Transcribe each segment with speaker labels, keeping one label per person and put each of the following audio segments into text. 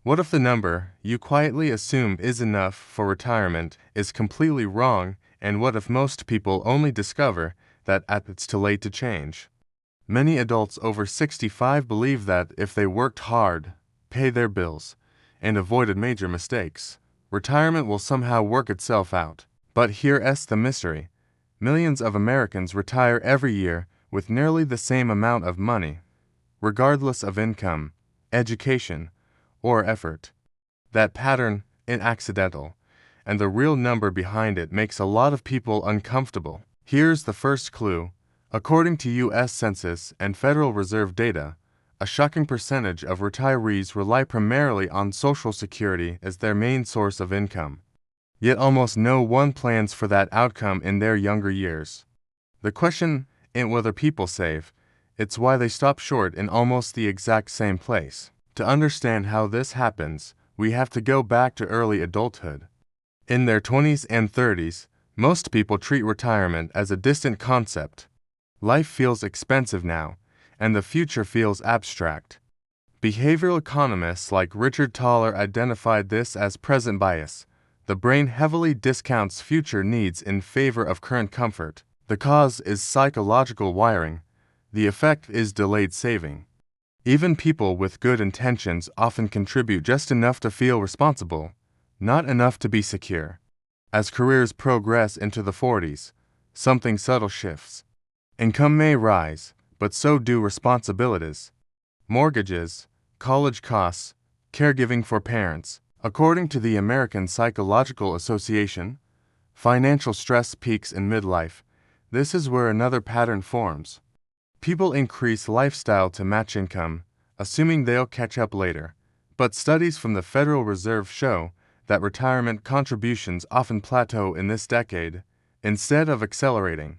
Speaker 1: What if the number you quietly assume is enough for retirement is completely wrong, and what if most people only discover that it's too late to change? Many adults over 65 believe that if they worked hard, paid their bills, and avoided major mistakes, retirement will somehow work itself out. But here's the mystery. Millions of Americans retire every year with nearly the same amount of money, regardless of income, education, or effort. That pattern is accidental, and the real number behind it makes a lot of people uncomfortable. Here's the first clue. According to U.S. Census and Federal Reserve data, a shocking percentage of retirees rely primarily on Social Security as their main source of income. Yet almost no one plans for that outcome in their younger years. The question isn't whether people save, it's why they stop short in almost the exact same place. To understand how this happens, we have to go back to early adulthood. In their 20s and 30s, most people treat retirement as a distant concept. Life feels expensive now, and the future feels abstract. Behavioral economists like Richard Thaler identified this as present bias. The brain heavily discounts future needs in favor of current comfort. The cause is psychological wiring. The effect is delayed saving. Even people with good intentions often contribute just enough to feel responsible, not enough to be secure. As careers progress into the 40s, something subtle shifts. Income may rise, but so do responsibilities. Mortgages, college costs, caregiving for parents. According to the American Psychological Association, financial stress peaks in midlife. This is where another pattern forms. People increase lifestyle to match income, assuming they'll catch up later. But studies from the Federal Reserve show that retirement contributions often plateau in this decade, instead of accelerating.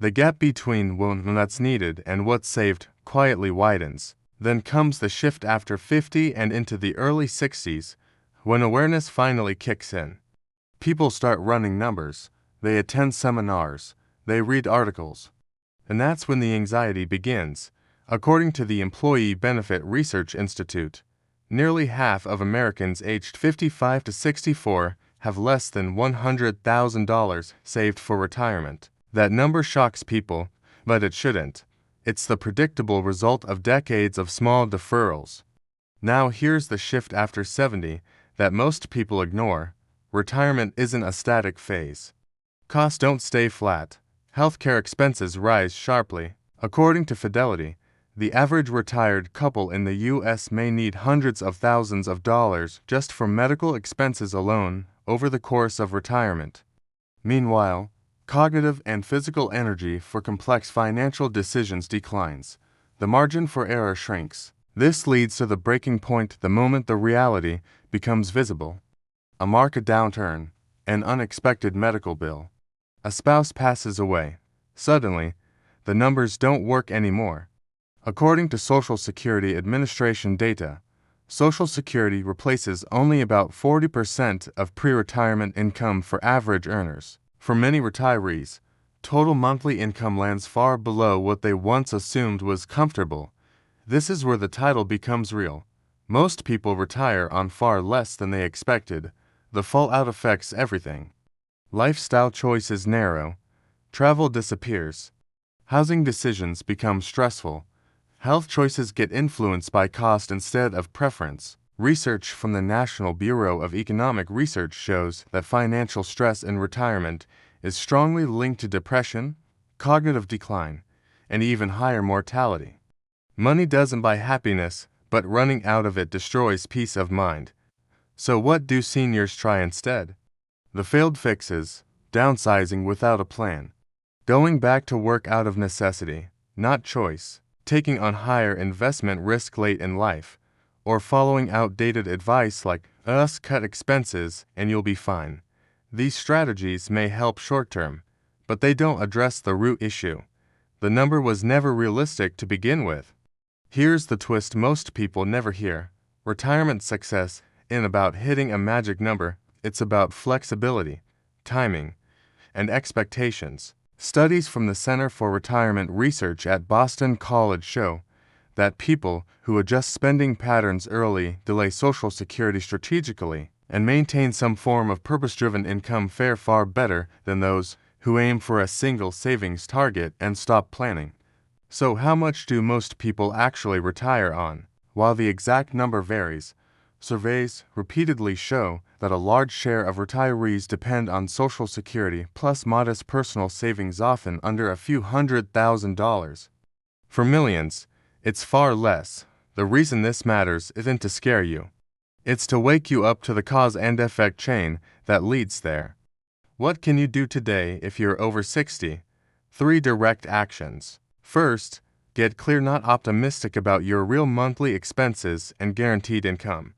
Speaker 1: The gap between when that's needed and what's saved quietly widens. Then comes the shift after 50 and into the early 60s, when awareness finally kicks in. People start running numbers, they attend seminars, they read articles. And that's when the anxiety begins. According to the Employee Benefit Research Institute, nearly half of Americans aged 55 to 64 have less than $100,000 saved for retirement. That number shocks people, but it shouldn't. It's the predictable result of decades of small deferrals. Now here's the shift after 70 that most people ignore. Retirement isn't a static phase. Costs don't stay flat. Healthcare expenses rise sharply. According to Fidelity, the average retired couple in the U.S. may need hundreds of thousands of dollars just for medical expenses alone over the course of retirement. Meanwhile, cognitive and physical energy for complex financial decisions declines. The margin for error shrinks. This leads to the breaking point the moment the reality becomes visible. A market downturn, an unexpected medical bill. A spouse passes away. Suddenly, the numbers don't work anymore. According to Social Security Administration data, Social Security replaces only about 40% of pre-retirement income for average earners. For many retirees, total monthly income lands far below what they once assumed was comfortable. This is where the title becomes real. Most people retire on far less than they expected. The fallout affects everything. Lifestyle choices narrow. Travel disappears. Housing decisions become stressful. Health choices get influenced by cost instead of preference. Research from the National Bureau of Economic Research shows that financial stress in retirement is strongly linked to depression, cognitive decline, and even higher mortality. Money doesn't buy happiness, but running out of it destroys peace of mind. So what do seniors try instead? The failed fixes: downsizing without a plan, going back to work out of necessity, not choice, taking on higher investment risk late in life, or following outdated advice like, cut expenses and you'll be fine. These strategies may help short-term, but they don't address the root issue. The number was never realistic to begin with. Here's the twist most people never hear. Retirement success isn't about hitting a magic number, it's about flexibility, timing, and expectations. Studies from the Center for Retirement Research at Boston College show that people who adjust spending patterns early, delay Social Security strategically, and maintain some form of purpose-driven income fare far better than those who aim for a single savings target and stop planning. So how much do most people actually retire on? While the exact number varies, surveys repeatedly show that a large share of retirees depend on Social Security plus modest personal savings, often under a few $100,000. For millions, it's far less. The reason this matters isn't to scare you. It's to wake you up to the cause and effect chain that leads there. What can you do today if you're over 60? 3 direct actions. First, get clear, not optimistic, about your real monthly expenses and guaranteed income.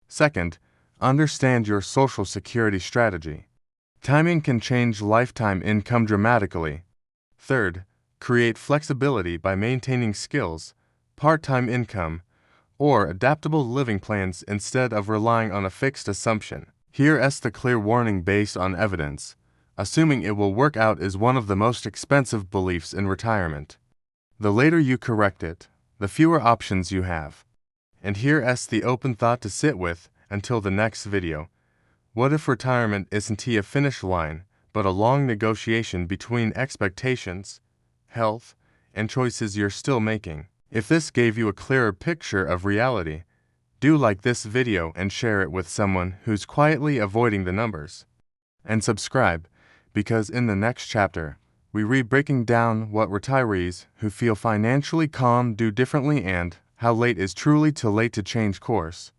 Speaker 1: Second, understand your Social Security strategy. Timing can change lifetime income dramatically. Third, create flexibility by maintaining skills, part-time income, or adaptable living plans instead of relying on a fixed assumption. Here's the clear warning based on evidence. Assuming it will work out is one of the most expensive beliefs in retirement. The later you correct it, the fewer options you have. And here's the open thought to sit with until the next video. What if retirement isn't a finish line, but a long negotiation between expectations, health, and choices you're still making? If this gave you a clearer picture of reality, do like this video and share it with someone who's quietly avoiding the numbers. And subscribe, because in the next chapter, we read breaking down what retirees who feel financially calm do differently and how late is truly too late to change course.